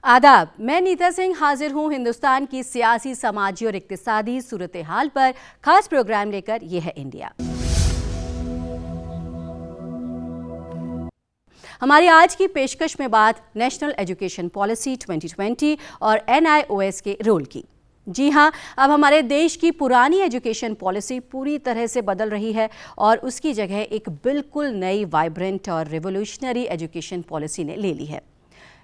आदाब, मैं नीता सिंह हाजिर हूं हिंदुस्तान की सियासी, समाजी और इक्तिसादी सूरत हाल पर खास प्रोग्राम लेकर। यह है इंडिया। हमारी आज की पेशकश में बात नेशनल एजुकेशन पॉलिसी 2020 और NIOS के रोल की। जी हाँ, अब हमारे देश की पुरानी एजुकेशन पॉलिसी पूरी तरह से बदल रही है और उसकी जगह एक बिल्कुल नई, वाइब्रेंट और रिवोल्यूशनरी एजुकेशन पॉलिसी ने ले ली है।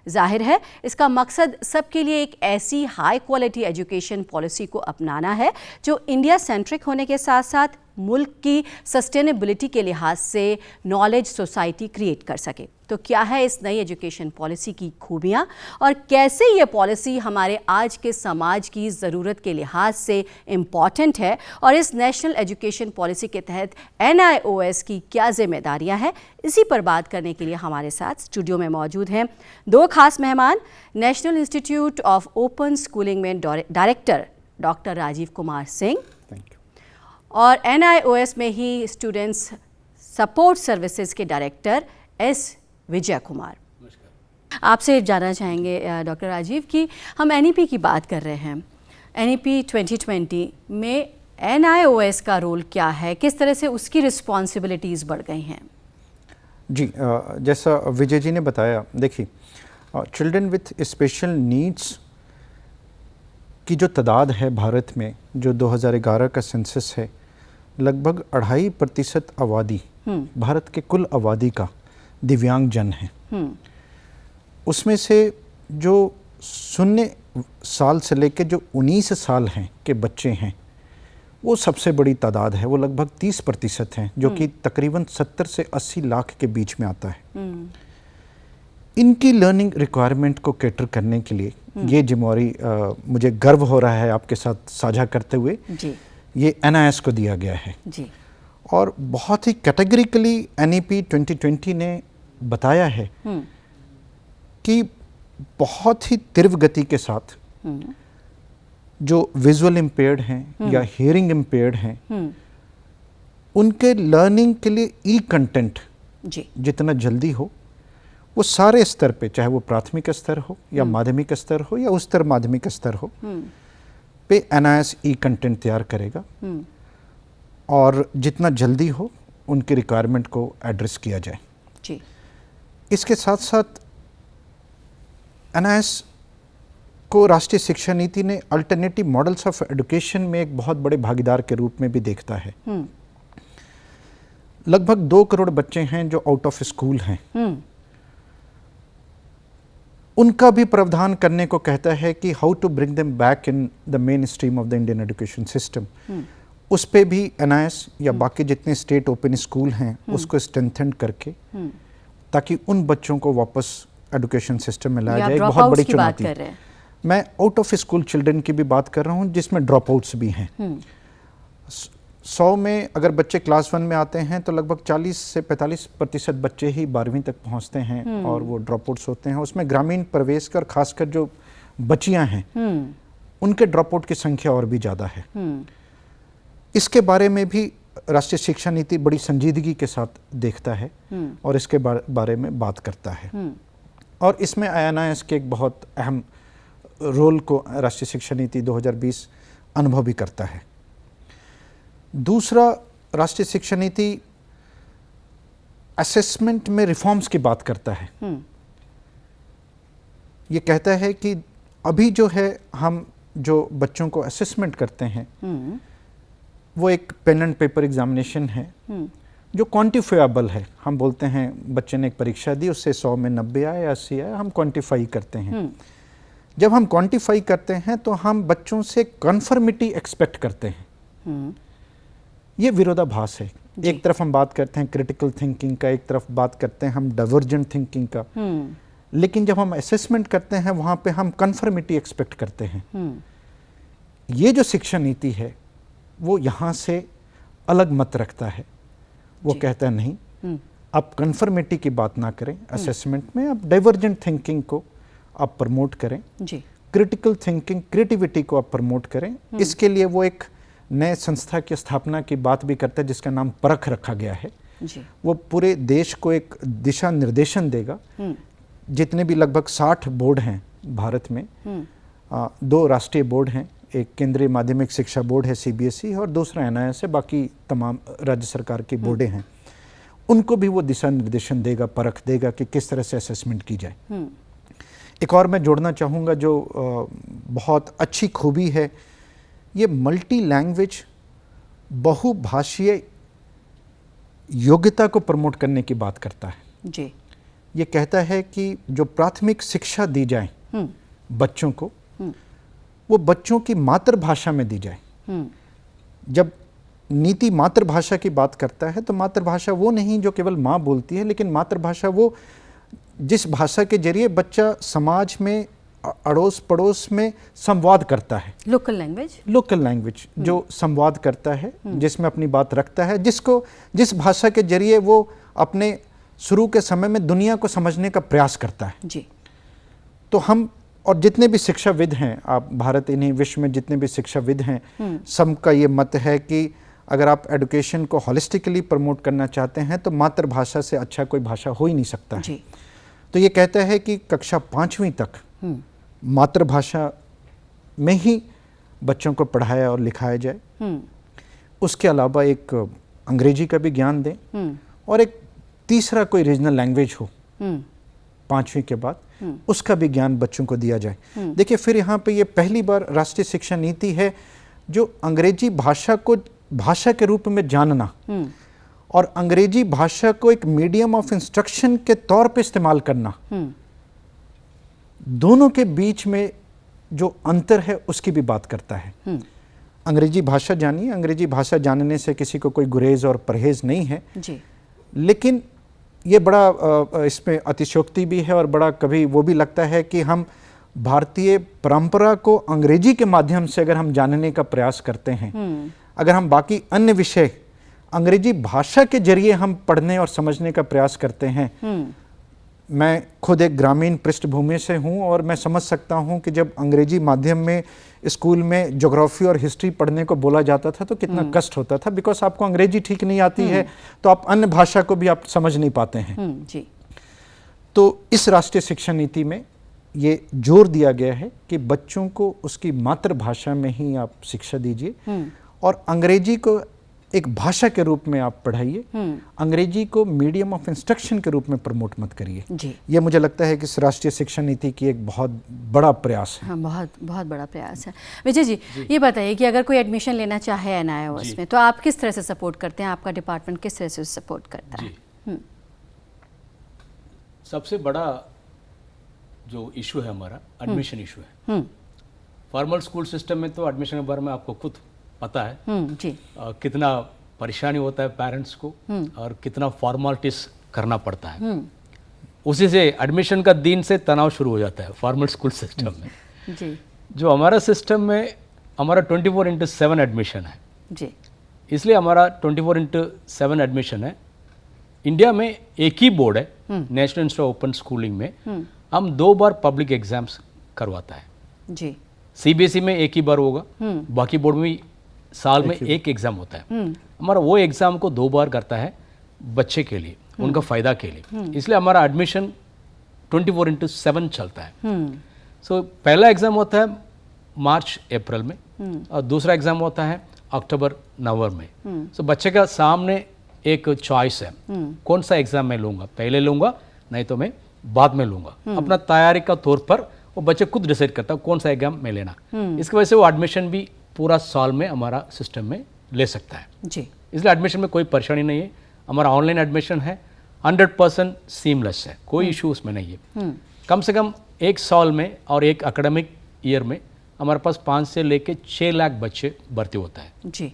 जाहिर है, इसका मकसद सबके लिए एक ऐसी हाई क्वालिटी एजुकेशन पॉलिसी को अपनाना है जो इंडिया सेंट्रिक होने के साथ साथ मुल्क की सस्टेनेबिलिटी के लिहाज से नॉलेज सोसाइटी क्रिएट कर सके। तो क्या है इस नई एजुकेशन पॉलिसी की खूबियां और कैसे ये पॉलिसी हमारे आज के समाज की ज़रूरत के लिहाज से इम्पॉर्टेंट है और इस नेशनल एजुकेशन पॉलिसी के तहत NIOS की क्या जिम्मेदारियां हैं, इसी पर बात करने के लिए हमारे साथ स्टूडियो में मौजूद हैं दो खास मेहमान। National institute of open schooling में डायरेक्टर डॉक्टर राजीव कुमार सिंह और NIOS में ही स्टूडेंट्स सपोर्ट सर्विसेज के डायरेक्टर S विजय कुमार। आपसे जानना चाहेंगे डॉक्टर राजीव कि हम NEP की बात कर रहे हैं। NEP 2020 में NIOS का रोल क्या है, किस तरह से उसकी रिस्पॉन्सिबिलिटीज़ बढ़ गई हैं? जी, जैसा विजय जी ने बताया, देखिए चिल्ड्रन विथ स्पेशल नीड्स की जो तादाद है भारत में, जो 2011 का सेंसस है, लगभग 2.5% आबादी भारत के कुल आबादी का दिव्यांग जन है। उसमें से जो 0 साल से लेकर जो 19 साल हैं के बच्चे हैं, वो सबसे बड़ी तादाद है। वो लगभग 30% हैं, जो कि तकरीबन 70 से 80 लाख के बीच में आता है। इनकी लर्निंग रिक्वायरमेंट को कैटर करने के लिए ये जिम्मेवारी मुझे गर्व हो रहा है आपके साथ साझा करते हुए जी। ये NIOS को दिया गया है जी। और बहुत ही कैटेगरिकली NEP 2020 ने बताया है कि बहुत ही तीव्र गति के साथ जो विजुअल इम्पेयर्ड हैं या हियरिंग इम्पेयर्ड हैं, उनके लर्निंग के लिए कंटेंट जितना जल्दी हो, वो सारे स्तर पे, चाहे वो प्राथमिक स्तर हो या माध्यमिक स्तर हो या उच्चतर माध्यमिक स्तर हो, पे NIOS कंटेंट तैयार करेगा और जितना जल्दी हो उनकी रिक्वायरमेंट को एड्रेस किया जाए जी। इसके साथ साथ NIOS को राष्ट्रीय शिक्षा नीति ने अल्टरनेटिव मॉडल्स ऑफ एजुकेशन में एक बहुत बड़े भागीदार के रूप में भी देखता है। लगभग 2 करोड़ बच्चे हैं जो आउट ऑफ स्कूल हैं, उनका भी प्रावधान करने को कहता है कि how to bring them back in the mainstream of the Indian education system. उस पे भी NIOS या बाकी जितने स्टेट ओपन स्कूल हैं उसको स्ट्रेंथन करके ताकि उन बच्चों को वापस एजुकेशन सिस्टम में लाया जाए। एक बहुत बड़ी चुनौती है। मैं आउट ऑफ स्कूल चिल्ड्रन की भी बात कर रहा हूँ, जिसमें ड्रॉप आउट्स भी हैं। 100 में अगर बच्चे क्लास 1 में आते हैं तो लगभग 40 से 45% बच्चे ही 12वीं तक पहुंचते हैं और वो ड्रॉप आउट्स होते हैं। उसमें ग्रामीण प्रवेश कर खासकर जो बच्चियां हैं उनके ड्रॉप आउट की संख्या और भी ज़्यादा है। इसके बारे में भी राष्ट्रीय शिक्षा नीति बड़ी संजीदगी के साथ देखता है और इसके बारे में बात करता है। और इसमें NIOS के एक बहुत अहम रोल को राष्ट्रीय शिक्षा नीति 2020 अनुभव भी करता है। दूसरा, राष्ट्रीय शिक्षा नीति असेसमेंट में रिफॉर्म्स की बात करता है। ये कहता है कि अभी जो है, हम जो बच्चों को असेसमेंट करते हैं वो एक पेन एंड पेपर एग्जामिनेशन है जो क्वांटिफायबल है। हम बोलते हैं बच्चे ने एक परीक्षा दी, उससे 100 में 90 आए या 80 आए, हम क्वांटिफाई करते हैं। जब हम क्वांटिफाई करते हैं तो हम बच्चों से कन्फर्मिटी एक्सपेक्ट करते हैं। ये विरोधाभास है। एक तरफ हम बात करते हैं क्रिटिकल थिंकिंग का, एक तरफ बात करते हैं हम डाइवर्जेंट थिंकिंग का, लेकिन जब हम असेसमेंट करते हैं वहां पे हम कन्फर्मिटी एक्सपेक्ट करते हैं। ये जो शिक्षा नीति है वो यहाँ से अलग मत रखता है। वो कहता है नहीं, आप कन्फर्मिटी की बात ना करें असेसमेंट में, आप डाइवर्जेंट थिंकिंग को आप प्रमोट करें, क्रिटिकल थिंकिंग, क्रिएटिविटी को आप प्रमोट करें। इसके लिए वो एक नए संस्था की स्थापना की बात भी करता है जिसका नाम परख रखा गया है जी। वो पूरे देश को एक दिशा निर्देशन देगा जितने भी लगभग 60 बोर्ड हैं भारत में। दो राष्ट्रीय बोर्ड हैं, एक केंद्रीय माध्यमिक शिक्षा बोर्ड है CBSE और दूसरा NIS है, बाकी तमाम राज्य सरकार की बोर्डें हैं। उनको भी वो दिशा निर्देशन देगा, परख देगा कि किस तरह से असेसमेंट की जाए। एक और मैं जोड़ना चाहूँगा जो बहुत अच्छी खूबी है, ये मल्टी लैंग्वेज बहुभाषीय योग्यता को प्रमोट करने की बात करता है जी। ये कहता है कि जो प्राथमिक शिक्षा दी जाए बच्चों को, वो बच्चों की मातृभाषा में दी जाए। जब नीति मातृभाषा की बात करता है तो मातृभाषा वो नहीं जो केवल माँ बोलती है, लेकिन मातृभाषा वो जिस भाषा के जरिए बच्चा समाज में अड़ोस पड़ोस में संवाद करता है। लोकल लैंग्वेज जो संवाद करता है, जिसमें अपनी बात रखता है, जिस भाषा के जरिए वो अपने शुरू के समय में दुनिया को समझने का प्रयास करता है जी। तो हम और जितने भी शिक्षाविद हैं, आप भारत इन्हीं विश्व में जितने भी शिक्षाविद हैं, सबका ये मत है कि अगर आप एजुकेशन को होलिस्टिकली प्रमोट करना चाहते हैं तो मातृभाषा से अच्छा कोई भाषा हो ही नहीं सकता है जी। तो ये कहता है कि कक्षा 5वीं तक मातृभाषा में ही बच्चों को पढ़ाया और लिखाया जाए। उसके अलावा एक अंग्रेजी का भी ज्ञान दें और एक तीसरा कोई रीजनल लैंग्वेज हो 5वीं के बाद, उसका भी ज्ञान बच्चों को दिया जाए। देखिए, फिर यहाँ पे ये पहली बार राष्ट्रीय शिक्षा नीति है जो अंग्रेजी भाषा को भाषा के रूप में जानना और अंग्रेजी भाषा को एक मीडियम ऑफ इंस्ट्रक्शन के तौर पे इस्तेमाल करना, दोनों के बीच में जो अंतर है उसकी भी बात करता है। अंग्रेजी भाषा जानिए, अंग्रेजी भाषा जानने से किसी को कोई गुरेज और परहेज नहीं है जी। लेकिन ये बड़ा इसमें अतिशयोक्ति भी है और बड़ा कभी वो भी लगता है कि हम भारतीय परंपरा को अंग्रेजी के माध्यम से अगर हम जानने का प्रयास करते हैं, अगर हम बाकी अन्य विषय अंग्रेजी भाषा के जरिए हम पढ़ने और समझने का प्रयास करते हैं। मैं खुद एक ग्रामीण पृष्ठभूमि से हूँ और मैं समझ सकता हूँ कि जब अंग्रेजी माध्यम में स्कूल में ज्योग्राफी और हिस्ट्री पढ़ने को बोला जाता था तो कितना कष्ट होता था, बिकॉज आपको अंग्रेजी ठीक नहीं आती है तो आप अन्य भाषा को भी आप समझ नहीं पाते हैं। जी। तो इस राष्ट्रीय शिक्षा नीति में ये जोर दिया गया है कि बच्चों को उसकी मातृभाषा में ही आप शिक्षा दीजिए और अंग्रेजी को एक भाषा के रूप में आप पढ़ाइए, अंग्रेजी को मीडियम ऑफ इंस्ट्रक्शन के रूप में प्रमोट मत करिए। जी। ये मुझे लगता है कि इस राष्ट्रीय शिक्षा नीति की एक बहुत बड़ा प्रयास है। हाँ, बहुत बहुत बड़ा प्रयास है। विजय जी, ये बताइए कि अगर कोई एडमिशन लेना चाहे NIOS में तो आप किस तरह से सपोर्ट करते हैं, आपका डिपार्टमेंट किस तरह से सपोर्ट करता है? सबसे बड़ा जो इशू है हमारा एडमिशन इशू है। फॉर्मल स्कूल सिस्टम में तो एडमिशन के बारे में आपको खुद पता है जी। कितना परेशानी होता है पेरेंट्स को और कितना फॉर्मेलिटीज करना पड़ता है। उसी से एडमिशन का दिन से तनाव शुरू हो जाता है फॉर्मल स्कूल सिस्टम में जी। जो हमारा सिस्टम में हमारा 24/7 एडमिशन है जी। इसलिए हमारा 24/7 एडमिशन है। इंडिया में एक ही बोर्ड है national institute of open schooling में, हम 2 बार पब्लिक एग्जाम्स करवाता है जी। CBSE में एक ही बार होगा, बाकी बोर्ड में भी साल में एक एग्जाम होता है। हमारा वो एग्जाम को 2 बार करता है बच्चे के लिए, उनका फायदा के लिए। इसलिए हमारा एडमिशन 24/7 चलता है। सो पहला एग्जाम होता है मार्च अप्रैल में और दूसरा एग्जाम होता है अक्टूबर नवंबर में। सो बच्चे का सामने एक चॉइस है, कौन सा एग्जाम मैं लूँगा, पहले लूँगा नहीं तो मैं बाद में लूँगा। अपना तैयारी का तौर पर वो बच्चे खुद डिसाइड करता है कौन सा एग्जाम मैं लेना। इसकी वजह से वो एडमिशन भी पूरा साल में हमारा सिस्टम में ले सकता है जी। इसलिए एडमिशन में कोई परेशानी नहीं है। हमारा ऑनलाइन एडमिशन है, 100% सीमलेस है, कोई इशू उसमें नहीं है। कम से कम एक साल में और एक एकेडमिक ईयर में हमारे पास 5 से लेके 6 लाख बच्चे भर्ती होता है जी।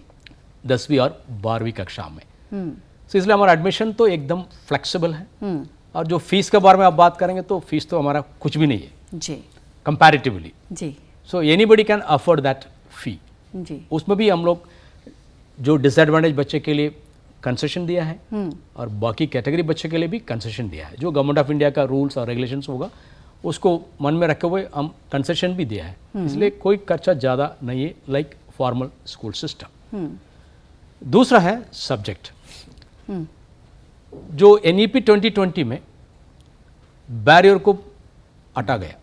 10वीं और 12वीं कक्षा में। तो इसलिए हमारा एडमिशन तो एकदम फ्लेक्सिबल है। और जो फीस के बारे में आप बात करेंगे तो फीस तो हमारा कुछ भी नहीं है जी कंपैरेटिवली। जी। So anybody can afford that fee. जी। उसमें भी हम लोग जो डिसएडवांटेज बच्चे के लिए कंसेशन दिया है और बाकी कैटेगरी बच्चे के लिए भी कंसेशन दिया है। जो गवर्नमेंट ऑफ इंडिया का रूल्स और रेगुलेशंस होगा उसको मन में रखे हुए हम कंसेशन भी दिया है। इसलिए कोई खर्चा ज़्यादा नहीं है लाइक फॉर्मल स्कूल सिस्टम। दूसरा है सब्जेक्ट। जो NEP 2020 में बैरियर को हटा गया।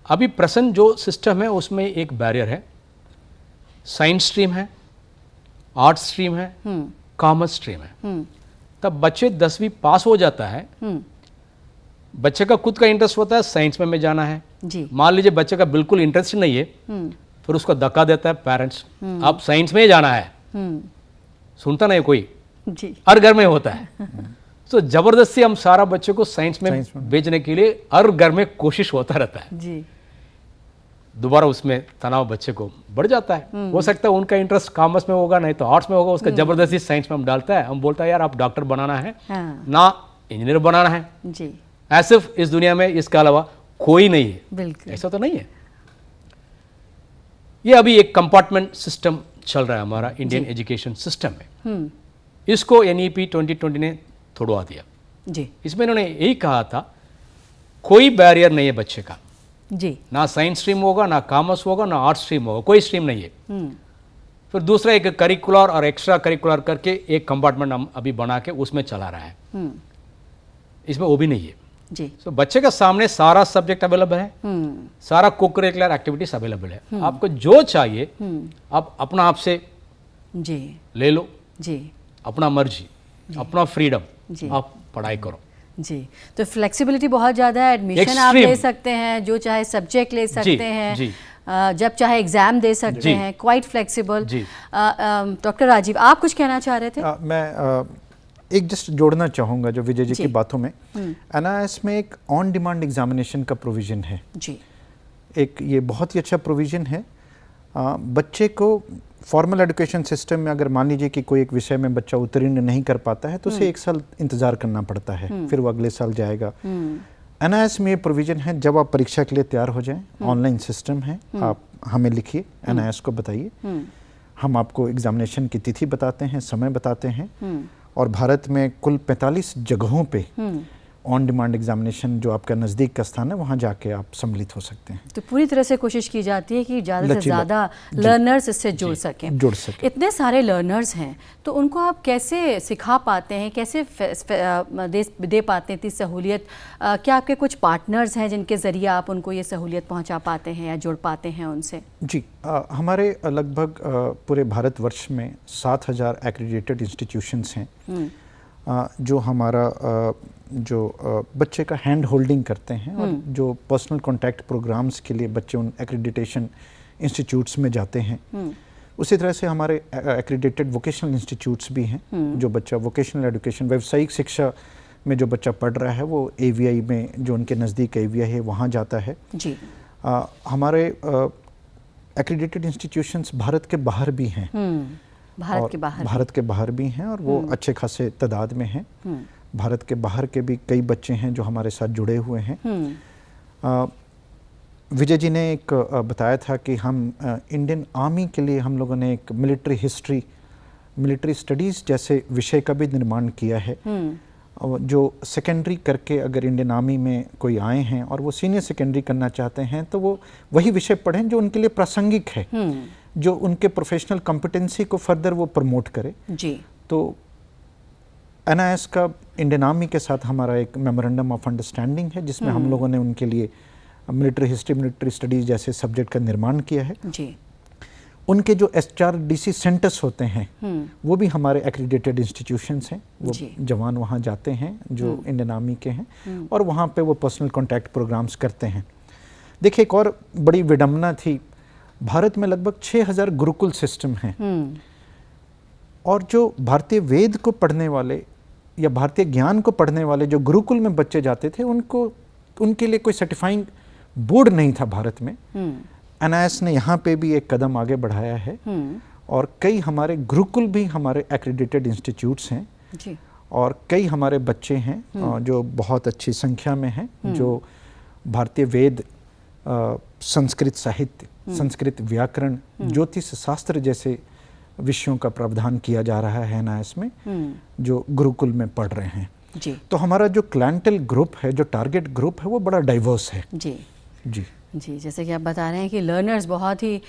अभी प्रेजेंट जो सिस्टम है उसमें एक बैरियर है, साइंस स्ट्रीम है, आर्ट्स स्ट्रीम है, कॉमर्स स्ट्रीम है। तब बच्चे 10वीं पास हो जाता है, बच्चे का खुद का इंटरेस्ट होता है साइंस में मैं जाना है जी। मान लीजिए बच्चे का बिल्कुल इंटरेस्ट नहीं है, फिर उसको धक्का देता है पेरेंट्स, आप साइंस में ही जाना है। सुनता नहीं कोई, जी। हर घर में होता है। तो जबरदस्ती हम सारा बच्चे को साइंस में भेजने के लिए हर घर में कोशिश होता रहता है। जी। दोबारा उसमें तनाव बच्चे को बढ़ जाता है। हो सकता है उनका इंटरेस्ट कॉमर्स में होगा, नहीं तो आर्ट्स में होगा, उसका जबरदस्ती साइंस में हम डालता है। हम बोलता है यार आप डॉक्टर बनाना है, हाँ। ना इंजीनियर बनाना है। जी। ऐसे इस दुनिया में इसके अलावा कोई नहीं है, बिल्कुल। ऐसा तो नहीं है। ये अभी एक कंपार्टमेंट सिस्टम चल रहा है हमारा इंडियन एजुकेशन सिस्टम में। इसको NEP 2020 ने तोड़वा दिया। जी। इसमें इन्होंने यही कहा था कोई बैरियर नहीं है बच्चे का, जी। ना साइंस स्ट्रीम होगा, ना कॉमर्स होगा, ना आर्ट्स स्ट्रीम होगा, कोई स्ट्रीम नहीं है। फिर दूसरा एक करिकुलर और एक्स्ट्रा करिकुलर करके एक कंपार्टमेंट हम अभी बना के उसमें चला रहा है। इसमें वो भी नहीं है। जी। तो बच्चे का सामने सारा सब्जेक्ट अवेलेबल है, सारा को करिकुलर एक्टिविटीज अवेलेबल है। आपको जो चाहिए आप अपना आप से जी। ले लो, जी। अपना मर्जी, अपना फ्रीडम, जी। आप पढ़ाई करो। जी। तो फ्लेक्सिबिलिटी बहुत ज़्यादा है, एडमिशन आप Extreme। ले सकते हैं, जो चाहे सब्जेक्ट ले सकते हैं, जी। जब चाहे एग्जाम दे सकते जी। हैं, क्वाइट फ्लेक्सिबल। जी। डॉक्टर राजीव, आप कुछ कहना चाह रहे थे? मैं एक जस्ट जोड़ना चाहूँगा जो विजय जी जी। की बातों में। NIS में एक ऑन डिमांड एग्जामिनेशन का प्रोविज़न है। जी। एक ये बहुत ही अच्छा प्रोविज़न है। बच्चे को फॉर्मल एजुकेशन सिस्टम में अगर मान लीजिए कि कोई एक विषय में बच्चा उत्तीर्ण नहीं कर पाता है तो उसे 1 साल इंतज़ार करना पड़ता है, फिर वो अगले साल जाएगा। NIS में ये प्रोविज़न है, जब आप परीक्षा के लिए तैयार हो जाएं, ऑनलाइन सिस्टम है, आप हमें लिखिए, NIS को बताइए, हम आपको एग्जामिनेशन की तिथि बताते हैं, समय बताते हैं। और भारत में कुल 45 जगहों पे ऑन डिमांड एग्जामिनेशन जो आपका नज़दीक का स्थान है वहाँ जाके आप सम्मिलित हो सकते हैं। तो पूरी तरह से कोशिश की जाती है कि ज़्यादा से ज़्यादा लर्नर्स इससे जुड़ सकें। इतने सारे लर्नर्स हैं तो उनको आप कैसे सिखा पाते हैं, कैसे दे पाते हैं इतनी सहूलियत? क्या आपके कुछ पार्टनर्स हैं जिनके ज़रिए आप उनको ये सहूलियत पहुंचा पाते हैं या जुड़ पाते हैं उनसे? जी, हमारे लगभग पूरे भारतवर्ष में 7000 एक्रीडिटेड इंस्टीट्यूशंस हैं जो हमारा बच्चे का हैंड होल्डिंग करते हैं और जो पर्सनल कॉन्टैक्ट प्रोग्राम्स के लिए बच्चे उन एक्रीडिटेशन इंस्टीट्यूट्स में जाते हैं। उसी तरह से हमारे एक्रीडिटेड वोकेशनल इंस्टीट्यूट्स भी हैं जो बच्चा वोकेशनल एजुकेशन, व्यावसायिक शिक्षा में जो बच्चा पढ़ रहा है वो AVI में, जो उनके नज़दीक AVI है, वहाँ जाता है। जी। हमारे एक्रीडिटेड इंस्टीट्यूशंस भारत के बाहर भी हैं। भारत के बाहर भी हैं और वो अच्छे खासे तादाद में हैं। भारत के बाहर के भी कई बच्चे हैं जो हमारे साथ जुड़े हुए हैं। विजय जी ने एक बताया था कि हम इंडियन आर्मी के लिए हम लोगों ने एक मिलिट्री हिस्ट्री, मिलिट्री स्टडीज़ जैसे विषय का भी निर्माण किया है। जो सेकेंडरी करके अगर इंडियन आर्मी में कोई आए हैं और वो सीनियर सेकेंडरी करना चाहते हैं तो वो वही विषय पढ़ें जो उनके लिए प्रासंगिक है, जो उनके प्रोफेशनल कॉम्पिटेंसी को फर्दर वो प्रमोट करे। जी। तो NIS का इंडियन आर्मी के साथ हमारा एक मेमोरेंडम ऑफ अंडरस्टैंडिंग है जिसमें हम लोगों ने उनके लिए मिलिट्री हिस्ट्री, मिलिट्री स्टडीज़ जैसे सब्जेक्ट का निर्माण किया है। जी। उनके जो HRDC सेंटर्स होते हैं वो भी हमारे एक्रीडिटेड इंस्टीट्यूशंस हैं। वो जवान वहाँ जाते हैं जो इंडियन आर्मी के हैं और वहाँ पे वो पर्सनल कॉन्टैक्ट प्रोग्राम्स करते हैं। देखिए, एक और बड़ी विडंबना थी, भारत में लगभग 6000 गुरुकुल सिस्टम हैं और जो भारतीय वेद को पढ़ने वाले या भारतीय ज्ञान को पढ़ने वाले जो गुरुकुल में बच्चे जाते थे उनके लिए कोई सर्टिफाइंग बोर्ड नहीं था भारत में। NIS ने यहाँ पे भी एक कदम आगे बढ़ाया है और कई हमारे गुरुकुल भी हमारे एक्रीडिटेड इंस्टीट्यूट्स हैं जी। और कई हमारे बच्चे हैं जो बहुत अच्छी संख्या में हैं जो भारतीय वेद, संस्कृत साहित्य, संस्कृत व्याकरण, ज्योतिष शास्त्र जैसे विषयों का प्रावधान किया जा रहा है NIS में, जो गुरुकुल में पढ़ रहे हैं। जी। तो हमारा जो क्लाइंटल ग्रुप है, जो टारगेट ग्रुप है, वो बड़ा डाइवर्स है। जी। जी। जी, जैसे कि आप बता रहे हैं कि लर्नर्स बहुत ही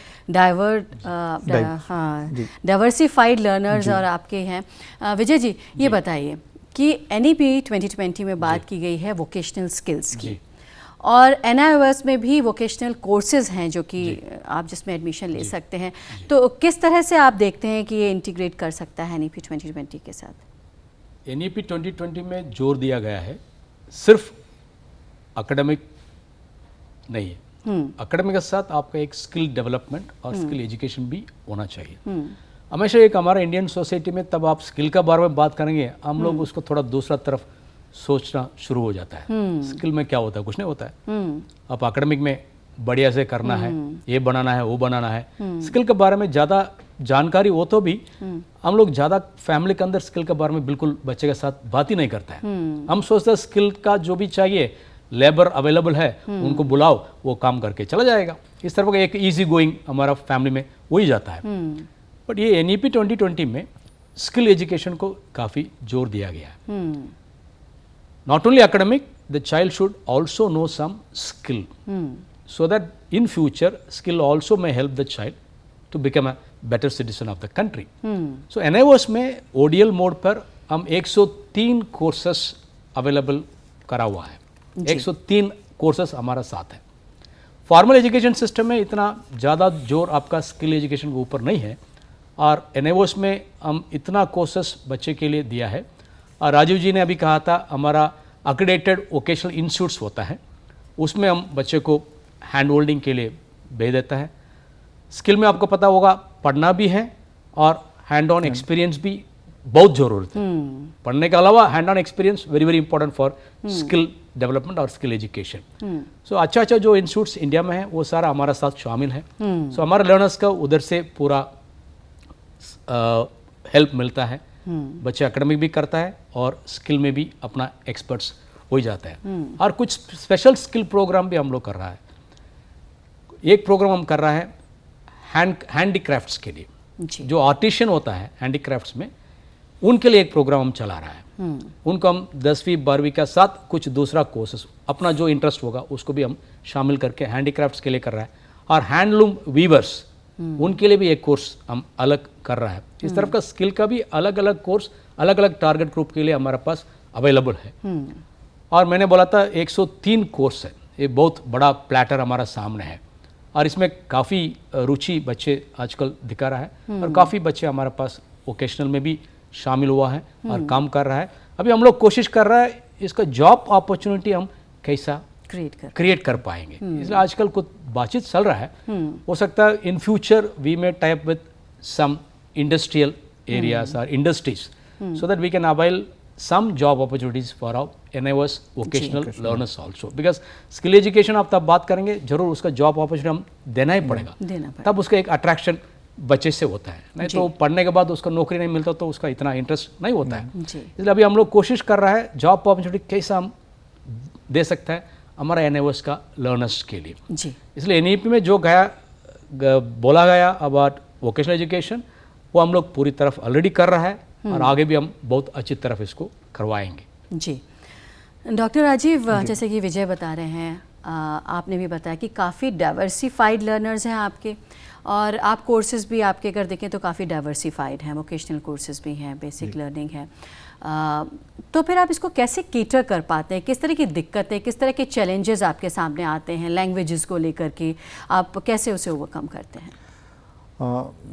डाइवर्सिफाइड लर्नर्स और आपके हैं। विजय जी, ये बताइए कि NEP 2020 में बात की गई है वोकेशनल स्किल्स की, और NIOS में भी वोकेशनल कोर्सेज हैं जो कि आप जिसमें एडमिशन ले सकते हैं, तो किस तरह से आप देखते हैं कि ये इंटीग्रेट कर सकता है NEP 2020 के साथ? NEP 2020 में जोर दिया गया है सिर्फ एकेडमिक नहीं है, एकेडमिक के साथ आपका एक स्किल डेवलपमेंट और स्किल एजुकेशन भी होना चाहिए। हमेशा एक हमारा इंडियन सोसाइटी में तब आप स्किल का बारे में बात करेंगे, हम लोग उसको थोड़ा दूसरा तरफ सोचना शुरू हो जाता है। स्किल में क्या होता है? कुछ नहीं होता है। आप एकेडमिक में बढ़िया से करना है, ये बनाना है, वो बनाना है। स्किल के बारे में ज़्यादा जानकारी हो तो भी हम लोग ज़्यादा फैमिली के अंदर स्किल के बारे में बिल्कुल बच्चे के साथ बात ही नहीं करता है। हम सोचते हैं स्किल का जो भी चाहिए, लेबर अवेलेबल है, उनको बुलाओ, वो काम करके चला जाएगा। इस तरह का एक ईजी गोइंग हमारा फैमिली में हो ही जाता है। बट ये NEP 2020 में स्किल एजुकेशन को काफ़ी जोर दिया गया है। Not only academic, the child should also know some skill, so that in future skill also may help the child to become a better citizen of the country. So NIOS में ODL mode पर हम 103 courses available करा हुआ है। 103 courses हमारा साथ है। Formal education system में इतना ज़्यादा जोर आपका स्किल एजुकेशन के ऊपर नहीं है, और NIOS में हम इतना कोर्सेस बच्चे के लिए दिया है। और राजीव जी ने अभी कहा था हमारा एक्रेडिटेड वोकेशनल इंस्टीट्यूट्स होता है, उसमें हम बच्चे को हैंड होल्डिंग के लिए भेज देता है। स्किल में आपको पता होगा पढ़ना भी है और हैंड ऑन एक्सपीरियंस भी बहुत ज़रूरत है। पढ़ने के अलावा hand on experience very very important for skill development और स्किल एजुकेशन। सो अच्छा जो इंस्टीट्यूट्स इंडिया में है वो सारा हमारा साथ शामिल है। सो हमारे लर्नर्स का उधर से पूरा हेल्प मिलता है। बच्चे एकेडमिक भी करता है और स्किल में भी अपना एक्सपर्ट्स हो ही जाता है। और कुछ स्पेशल स्किल प्रोग्राम भी हम लोग कर रहा है। एक प्रोग्राम हम कर रहा है हैंडीक्राफ्ट्स के लिए, जो आर्टिशियन होता है हैंडीक्राफ्ट्स में, उनके लिए एक प्रोग्राम हम चला रहा है। उनको हम 10वीं 12वीं का साथ कुछ दूसरा कोर्सेस, अपना जो इंटरेस्ट होगा उसको भी हम शामिल करके हैंडीक्राफ्ट्स के लिए कर रहा है। और हैंडलूम वीवर्स, उनके लिए भी एक कोर्स हम अलग कर रहा है। इस तरफ का स्किल का भी अलग अलग कोर्स अलग अलग टारगेट ग्रुप के लिए हमारे पास अवेलेबल है। और मैंने बोला था 103 कोर्स है, ये बहुत बड़ा प्लेटर हमारा सामने है, और इसमें काफ़ी रुचि बच्चे आजकल दिखा रहा है। और काफ़ी बच्चे हमारे पास वोकेशनल में भी शामिल हुआ है और काम कर रहा है। अभी हम लोग कोशिश कर रहा है इसका जॉब अपॉर्चुनिटी हम कैसा क्रिएट कर पाएंगे। इसलिए आजकल कुछ बातचीत चल रहा है। हो सकता है in future we may type with some industrial areas और industries so that we can avail some job opportunities for our NIOS vocational learners also, because skill education आप तब बात करेंगे जरूर उसका जॉब अपॉर्चुनिटी हम देना ही पड़ेगा, तब उसका एक अट्रैक्शन बच्चे से होता है। नहीं तो पढ़ने के बाद उसका नौकरी नहीं मिलता तो उसका इतना इंटरेस्ट नहीं होता है। इसलिए अभी हम लोग कोशिश कर रहा है जॉब अपॉर्चुनिटी कैसा हम दे सकता है हमारा NIOS का लर्नर्स के लिए। इसलिए NEP में जो बोला गया अबाउट वोकेशनल एजुकेशन वो हम लोग पूरी तरफ ऑलरेडी कर रहा है, और आगे भी हम बहुत अच्छी तरफ इसको करवाएंगे। जी डॉक्टर राजीव, जैसे कि विजय बता रहे हैं, आपने भी बताया कि काफ़ी डाइवर्सिफाइड लर्नर्स हैं आपके, और आप कोर्सेज भी आपके अगर देखें तो काफ़ी डाइवर्सिफाइड हैं, वोकेशनल कोर्सेज भी हैं, बेसिक लर्निंग है। तो फिर आप इसको कैसे केटर कर पाते हैं? किस तरह की दिक्कतें, किस तरह के चैलेंजेस आपके सामने आते हैं लैंग्वेजेस को लेकर के, आप कैसे उसे ओवरकम करते हैं?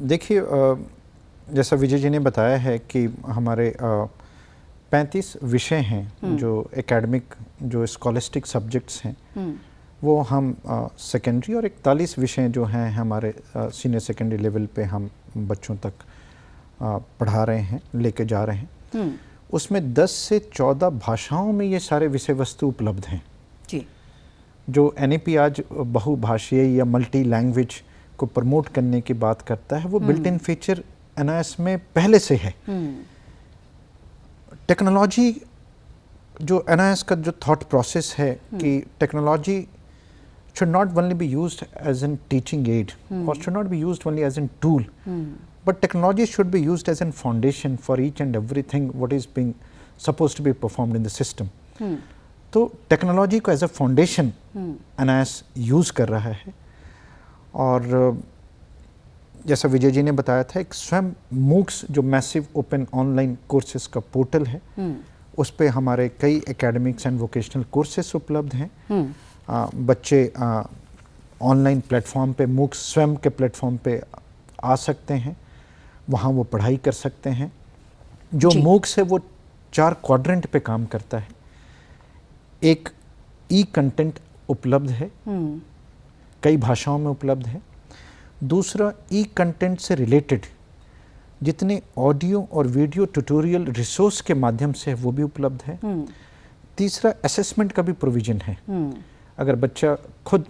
देखिए, जैसा विजय जी ने बताया है कि हमारे 35 विषय हैं जो एकेडमिक, जो स्कॉलिस्टिक सब्जेक्ट्स हैं, वो हम सेकेंडरी, और 41 विषय जो हैं हमारे सीनियर सेकेंडरी लेवल पे हम बच्चों तक पढ़ा रहे हैं, लेके जा रहे हैं। उसमें 10 से 14 भाषाओं में ये सारे विषय वस्तु उपलब्ध हैं जी। जो NEP आज बहुभाषीय या मल्टी लैंग्वेज को प्रमोट करने की बात करता है, वो बिल्ट इन फीचर NIOS में पहले से है। टेक्नोलॉजी, जो NIOS का जो थॉट प्रोसेस है कि technology should not only be used as an teaching aid or should not be used only as a tool, but technology should be used as a foundation for each and everything what is being supposed to be performed in the system. तो technology को as a foundation NIOS use कर रहा है। और जैसा विजय जी ने बताया था, एक स्वयं मूक्स जो मैसिव ओपन ऑनलाइन कोर्सेज का पोर्टल है, उस पे हमारे कई एकेडमिक्स एंड वोकेशनल कोर्सेज उपलब्ध हैं। बच्चे ऑनलाइन प्लेटफॉर्म पे मूक स्वयं के प्लेटफॉर्म पे आ सकते हैं, वहाँ वो पढ़ाई कर सकते हैं। जो जी। मूक से वो 4 क्वाड्रेंट पे काम करता है। एक ई कंटेंट उपलब्ध है, कई भाषाओं में उपलब्ध है। दूसरा, ई कंटेंट से रिलेटेड जितने ऑडियो और वीडियो ट्यूटोरियल रिसोर्स के माध्यम से है वो भी उपलब्ध है। तीसरा, असेसमेंट का भी प्रोविज़न है। अगर बच्चा खुद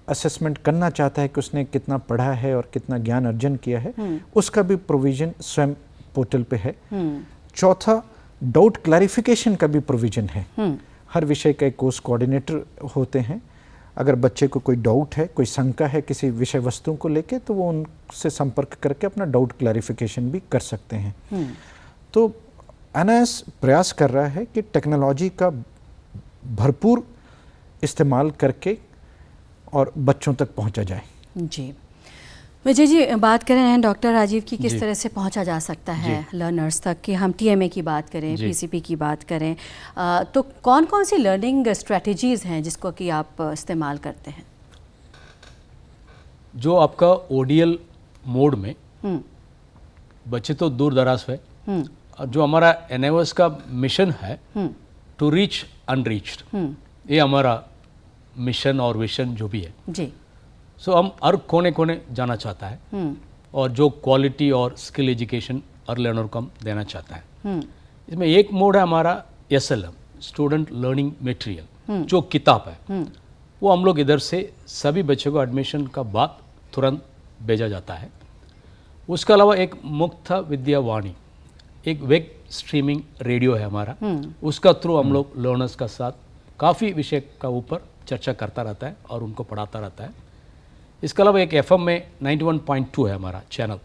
असेसमेंट करना चाहता है कि उसने कितना पढ़ा है और कितना ज्ञान अर्जन किया है, उसका भी प्रोविज़न स्वयं पोर्टल पे है। चौथा, डाउट क्लैरिफिकेशन का भी प्रोविज़न है। हर विषय का एक कोर्स कोऑर्डिनेटर होते हैं। अगर बच्चे को कोई डाउट है, कोई शंका है किसी विषय वस्तु को लेके, तो वो उनसे संपर्क करके अपना डाउट क्लैरिफिकेशन भी कर सकते हैं। तो एनआईओएस प्रयास कर रहा है कि टेक्नोलॉजी का भरपूर इस्तेमाल करके और बच्चों तक पहुंचा जाए। जी विजय जी, बात करें डॉक्टर राजीव की, किस जी। तरह से पहुंचा जा सकता है लर्नर्स तक, कि हम टीएमए की बात करें, जी। पीसीपी की बात करें, तो कौन कौन सी लर्निंग स्ट्रेटजीज़ हैं जिसको कि आप इस्तेमाल करते हैं? जो आपका ओडीएल मोड में बच्चे तो दूर दराज है, और जो हमारा एनआईओएस का मिशन है टू रीच अनरीच्ड, ये हमारा मिशन और विजन जो भी है। जी। सो हम हर कोने कोने जाना चाहता है, और जो क्वालिटी और स्किल एजुकेशन हर लर्नर को हम देना चाहता है। इसमें एक मोड है हमारा एसएलएम, स्टूडेंट लर्निंग मटेरियल, जो किताब है वो हम लोग इधर से सभी बच्चों को एडमिशन का बाद तुरंत भेजा जाता है। उसके अलावा एक मुक्त विद्यावाणी, एक वेब स्ट्रीमिंग रेडियो है हमारा, उसका थ्रू हम लोग लर्नर्स का साथ काफ़ी विषय का ऊपर चर्चा करता रहता है और उनको पढ़ाता रहता है। इसके अलावा एक एफएम में 91.2 है हमारा चैनल,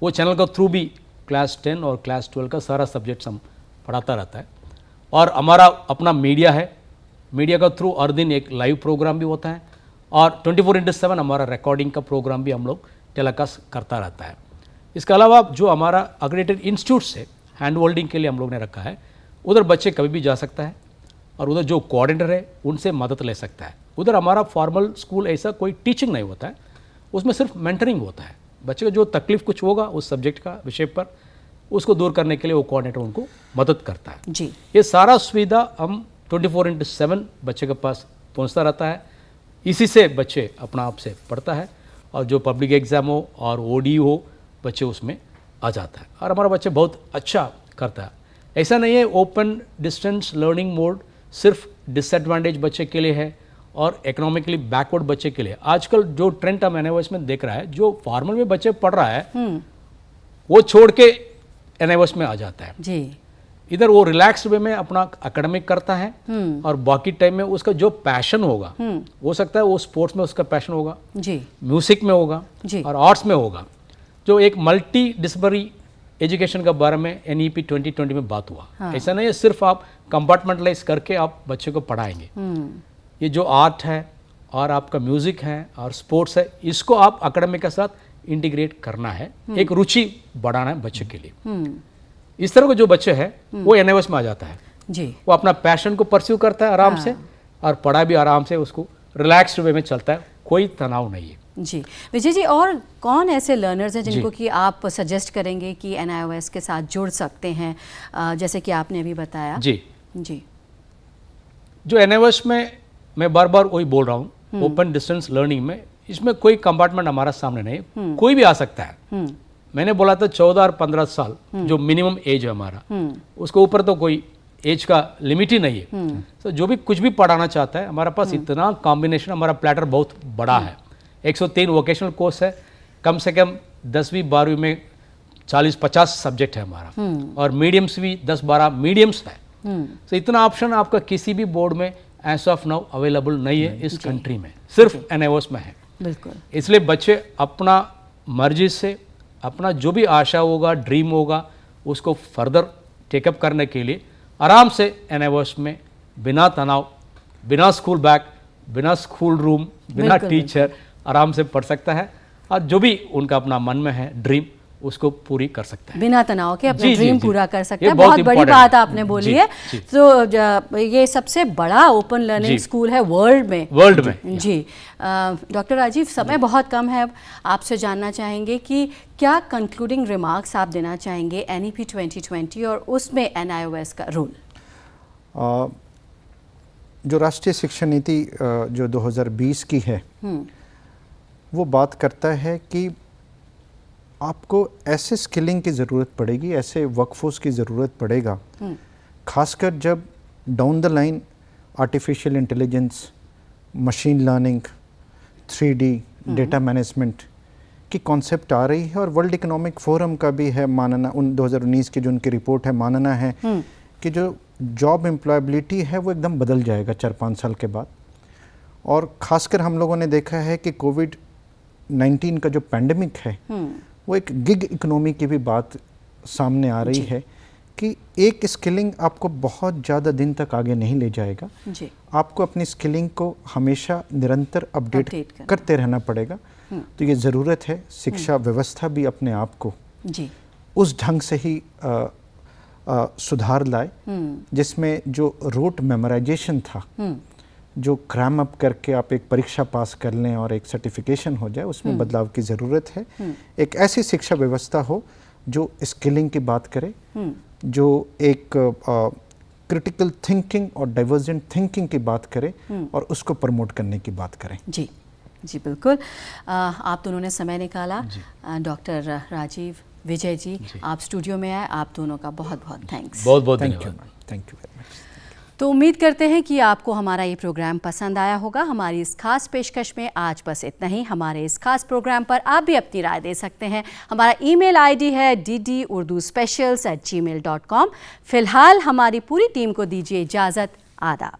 वो चैनल का थ्रू भी क्लास 10 और क्लास 12 का सारा सब्जेक्ट्स हम पढ़ाता रहता है। और हमारा अपना मीडिया है, मीडिया का थ्रू हर दिन एक लाइव प्रोग्राम भी होता है, और 24/7 हमारा रिकॉर्डिंग का प्रोग्राम भी हम लोग टेलीकास्ट करता रहता है। इसके अलावा जो हमारा अक्रेडिटेड इंस्टीट्यूट्स है, हैंड होल्डिंग के लिए हम लोग ने रखा है, उधर बच्चे कभी भी जा सकता है, और उधर जो कोऑर्डिनेटर है उनसे मदद ले सकता है। उधर हमारा फॉर्मल स्कूल ऐसा कोई टीचिंग नहीं होता है, उसमें सिर्फ मेंटरिंग होता है। बच्चे को जो तकलीफ कुछ होगा उस सब्जेक्ट का विषय पर, उसको दूर करने के लिए वो कोऑर्डिनेटर उनको मदद करता है। जी। ये सारा सुविधा हम 24/7 बच्चे के पास पहुंचता रहता है। इसी से बच्चे अपना आप से पढ़ता है, और जो पब्लिक एग्जाम हो और ओडी हो, बच्चे उसमें आ जाता है, और हमारा बच्चे बहुत अच्छा करता है। ऐसा नहीं है ओपन डिस्टेंस लर्निंग मोड सिर्फ डिसएडवांटेज बच्चे के लिए है और इकोनॉमिकली बैकवर्ड बच्चे के लिए। आजकल जो ट्रेंड हम एनआईओएस में देख रहा है, जो फॉर्मल में बच्चे पढ़ रहा है वो छोड़ के एनआईओएस में आ जाता है। जी। इधर वो रिलैक्स्ड वे में अपना एकेडमिक करता है, और बाकी टाइम में उसका जो पैशन होगा, हो सकता है वो स्पोर्ट्स में उसका पैशन होगा, जी। म्यूजिक में होगा, जी। और आर्ट्स में होगा। जो एक मल्टी डिसिप्लिनरी एजुकेशन के बारे में एनईपी 2020 में बात हुआ। ऐसा नहीं है सिर्फ आप कंपार्टमेंटलाइज करके आप बच्चे को पढ़ाएंगे। ये जो आर्ट है और आपका म्यूजिक है और स्पोर्ट्स है, इसको आप एकेडमिक के साथ इंटीग्रेट करना है, एक रुचि बढ़ाना है बच्चे के लिए। इस तरह के जो बच्चे हैं वो एनआईओएस में आ जाता है। जी। वो अपना पैशन को परस्यू करता है आराम से, और पढ़ाई भी आराम से उसको रिलैक्स्ड वे में चलता है, कोई तनाव नहीं है। जी विजय जी, और कौन ऐसे लर्नर्स हैं जिनको कि आप सजेस्ट करेंगे कि एनआईओएस के साथ जुड़ सकते हैं, जैसे कि आपने अभी बताया? जी जी। जो एनआईओएस में मैं बार बार वही बोल रहा हूँ, ओपन डिस्टेंस लर्निंग में इसमें कोई कंपार्टमेंट हमारा सामने नहीं, कोई भी आ सकता है। मैंने बोला था 14 और 15 साल जो मिनिमम एज है हमारा, उसके ऊपर तो कोई एज का लिमिट ही नहीं है। तो जो भी कुछ भी पढ़ाना चाहता है, हमारे पास इतना कॉम्बिनेशन, हमारा प्लेटर बहुत बड़ा है। 103 वोकेशनल कोर्स है, कम से कम 10वीं 12वीं में 40-50 सब्जेक्ट है हमारा, और मीडियम्स भी 10-12 मीडियम्स है। तो इतना ऑप्शन आपका किसी भी बोर्ड में एज ऑफ नाउ अवेलेबल नहीं है इस कंट्री में, सिर्फ एनआईओएस में है। बिल्कुल। इसलिए बच्चे अपना मर्जी से अपना जो भी आशा होगा, ड्रीम होगा, उसको फर्दर टेकअप करने के लिए आराम से एनआईओएस में बिना तनाव, बिना स्कूल बैग, बिना स्कूल रूम, बिना टीचर आराम से पढ़ सकता है, और जो भी उनका अपना मन में है ड्रीम, उसको पूरी कर सकता है, बिना तनाव के अपना जी, ड्रीम जी। पूरा कर सकते ये हैं। बहुत बहुत बड़ी important बात है। आपने बोली जी, है। जी। तो ये सबसे बड़ा ओपन लर्निंग जी। स्कूल है वर्ल्ड में। वर्ल्ड में। जी डॉक्टर राजीव, समय बहुत कम है, अब आपसे जानना चाहेंगे कि क्या कंक्लूडिंग रिमार्क्स आप देना चाहेंगे NEP 2020 और उसमें NIOS का रोल? जो राष्ट्रीय शिक्षा नीति जो 2020 की है, वो बात करता है कि आपको ऐसे स्किलिंग की ज़रूरत पड़ेगी, ऐसे वर्कफोर्स की ज़रूरत पड़ेगा, खासकर जब down the line artificial intelligence, machine learning, 3D data management की कॉन्सेप्ट आ रही है। और वर्ल्ड इकोनॉमिक फोरम का भी है मानना, 2019 की जो उनकी रिपोर्ट है, मानना है कि जो जॉब एम्प्लॉयबिलिटी है वो एकदम बदल जाएगा 4-5 साल के बाद। और ख़ासकर हम लोगों ने देखा है कि कोविड-19 का जो पैंडेमिक है वो एक गिग इकोनॉमी की भी बात सामने आ रही है कि एक स्किलिंग आपको बहुत ज़्यादा दिन तक आगे नहीं ले जाएगा जी। आपको अपनी स्किलिंग को हमेशा निरंतर अपडेट करना। करते रहना पड़ेगा। तो ये ज़रूरत है शिक्षा व्यवस्था भी अपने आप को जी। उस ढंग से ही सुधार लाए जिसमें जो रोट मेमोराइजेशन था, जो क्रैम अप करके आप एक परीक्षा पास कर लें और एक सर्टिफिकेशन हो जाए, उसमें बदलाव की ज़रूरत है। एक ऐसी शिक्षा व्यवस्था हो जो स्किलिंग की बात करे, जो एक क्रिटिकल थिंकिंग और डाइवर्जेंट थिंकिंग की बात करे और उसको प्रमोट करने की बात करें। जी जी बिल्कुल। आप दोनों ने समय निकाला। डॉक्टर राजीव, विजय जी, आप स्टूडियो में आए, आप दोनों का बहुत बहुत थैंक्स। बहुत बहुत थैंक यू धन्यवाद। Thank you very much. तो उम्मीद करते हैं कि आपको हमारा ये प्रोग्राम पसंद आया होगा। हमारी इस खास पेशकश में आज बस इतना ही। हमारे इस खास प्रोग्राम पर आप भी अपनी राय दे सकते हैं। हमारा ईमेल आईडी है ddurduspecials@gmail.com। फिलहाल हमारी पूरी टीम को दीजिए इजाज़त। आदाब।